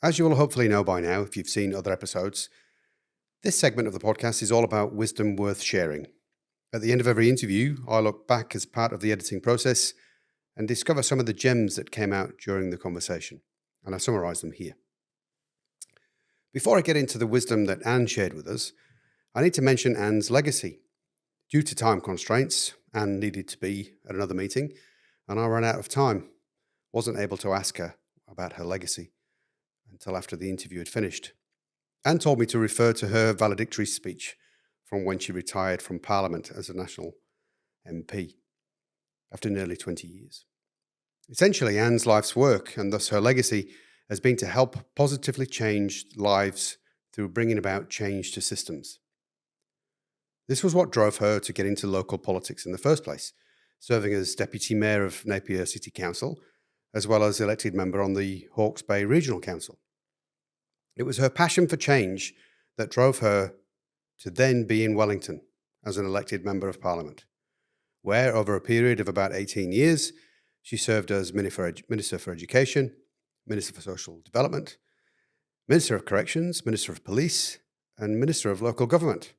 As you will hopefully know by now, if you've seen other episodes, this segment of the podcast is all about wisdom worth sharing. At the end of every interview, I look back as part of the editing process and discover some of the gems that came out during the conversation, and I summarise them here. Before I get into the wisdom that Anne shared with us, I need to mention Anne's legacy. Due to time constraints, Anne needed to be at another meeting, and I ran out of time. Wasn't able to ask her about her legacy until after the interview had finished. Anne told me to refer to her valedictory speech from when she retired from Parliament as a National MP after nearly 20 years. Essentially, Anne's life's work, and thus her legacy, has been to help positively change lives through bringing about change to systems. This was what drove her to get into local politics in the first place, serving as Deputy Mayor of Napier City Council, as well as elected member on the Hawke's Bay Regional Council. It was her passion for change that drove her to then be in Wellington as an elected Member of Parliament, where over a period of about 18 years, she served as Minister for Education, Minister for Social Development, Minister of Corrections, Minister of Police, and Minister of Local Government.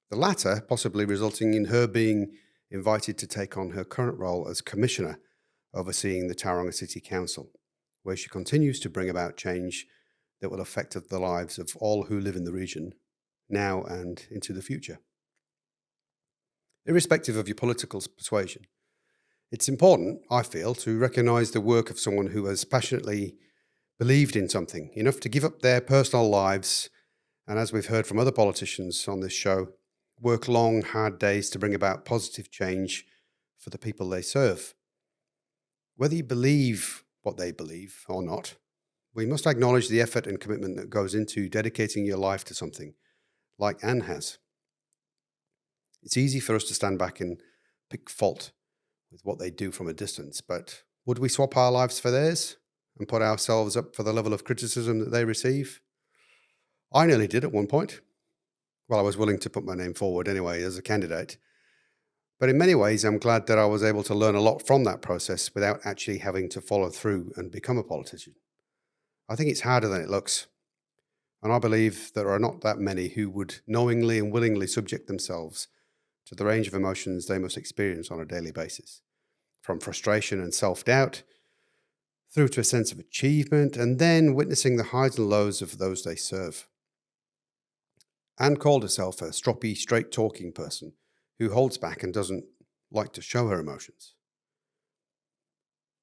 The latter possibly resulting in her being invited to take on her current role as Commissioner overseeing the Tauranga City Council, where she continues to bring about change that will affect the lives of all who live in the region, now and into the future. Irrespective of your political persuasion, it's important, I feel, to recognise the work of someone who has passionately believed in something, enough to give up their personal lives, and as we've heard from other politicians on this show, work long, hard days to bring about positive change for the people they serve. Whether you believe what they believe or not, we must acknowledge the effort and commitment that goes into dedicating your life to something, like Anne has. It's easy for us to stand back and pick fault with what they do from a distance, but would we swap our lives for theirs and put ourselves up for the level of criticism that they receive? I nearly did at one point. Well, I was willing to put my name forward anyway as a candidate. But in many ways, I'm glad that I was able to learn a lot from that process without actually having to follow through and become a politician. I think it's harder than it looks. And I believe there are not that many who would knowingly and willingly subject themselves to the range of emotions they must experience on a daily basis, from frustration and self-doubt through to a sense of achievement, and then witnessing the highs and lows of those they serve. Anne called herself a stroppy, straight-talking person who holds back and doesn't like to show her emotions.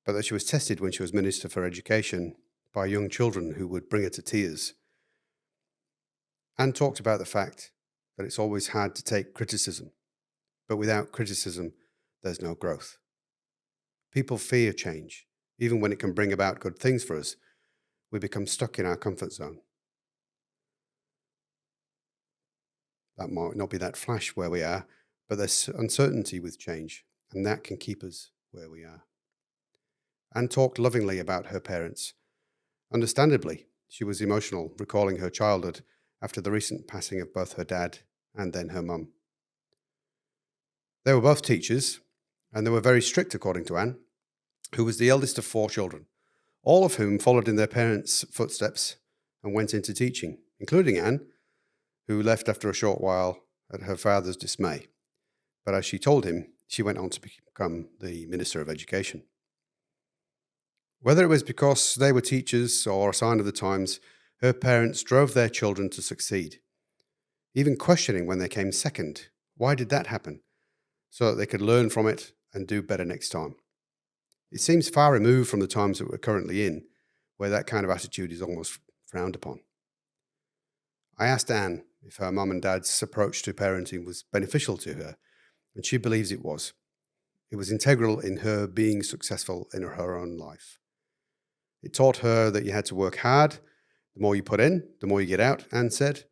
But that she was tested when she was Minister for Education by young children who would bring her to tears. Anne talked about the fact that it's always hard to take criticism, but without criticism, there's no growth. People fear change. Even when it can bring about good things for us, we become stuck in our comfort zone. That might not be that flash where we are, but there's uncertainty with change, and that can keep us where we are. Anne talked lovingly about her parents. Understandably, she was emotional, recalling her childhood after the recent passing of both her dad and then her mum. They were both teachers, and they were very strict, according to Anne, who was the eldest of 4 children, all of whom followed in their parents' footsteps and went into teaching, including Anne, who left after a short while at her father's dismay. But as she told him, she went on to become the Minister of Education. Whether it was because they were teachers or a sign of the times, her parents drove their children to succeed, even questioning when they came second. Why did that happen? So that they could learn from it and do better next time. It seems far removed from the times that we're currently in, where that kind of attitude is almost frowned upon. I asked Anne if her mum and dad's approach to parenting was beneficial to her, and she believes it was. It was integral in her being successful in her own life. It taught her that you had to work hard. The more you put in, the more you get out, Anne said,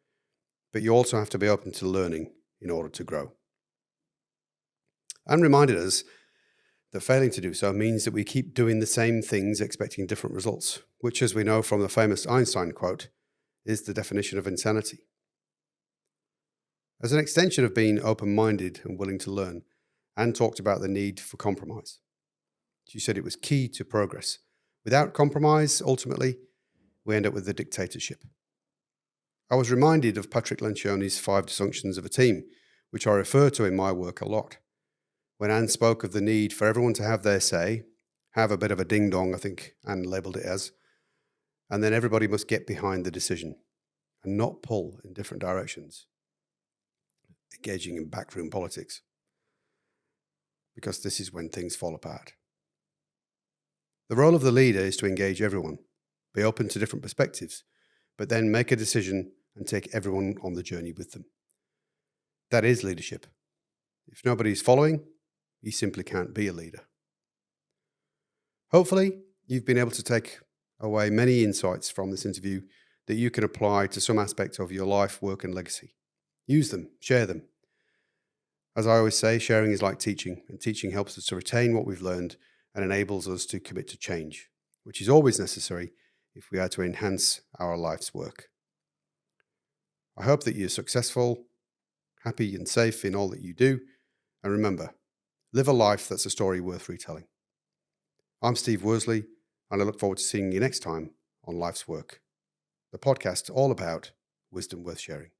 but you also have to be open to learning in order to grow. Anne reminded us that failing to do so means that we keep doing the same things expecting different results, which, as we know from the famous Einstein quote, is the definition of insanity. As an extension of being open-minded and willing to learn, Anne talked about the need for compromise. She said it was key to progress. Without compromise, ultimately, we end up with a dictatorship. I was reminded of Patrick Lencioni's 5 dysfunctions of a team, which I refer to in my work a lot. When Anne spoke of the need for everyone to have their say, have a bit of a ding-dong, I think Anne labelled it as, and then everybody must get behind the decision and not pull in different directions, engaging in backroom politics, because this is when things fall apart. The role of the leader is to engage everyone, be open to different perspectives, but then make a decision and take everyone on the journey with them. That is leadership. If nobody's following, you simply can't be a leader. Hopefully, you've been able to take away many insights from this interview that you can apply to some aspect of your life, work, and legacy. Use them, share them. As I always say, sharing is like teaching, and teaching helps us to retain what we've learned and enables us to commit to change, which is always necessary if we are to enhance our life's work. I hope that you're successful, happy and safe in all that you do, and remember, live a life that's a story worth retelling. I'm Steve Worsley, and I look forward to seeing you next time on Life's Work, the podcast all about wisdom worth sharing.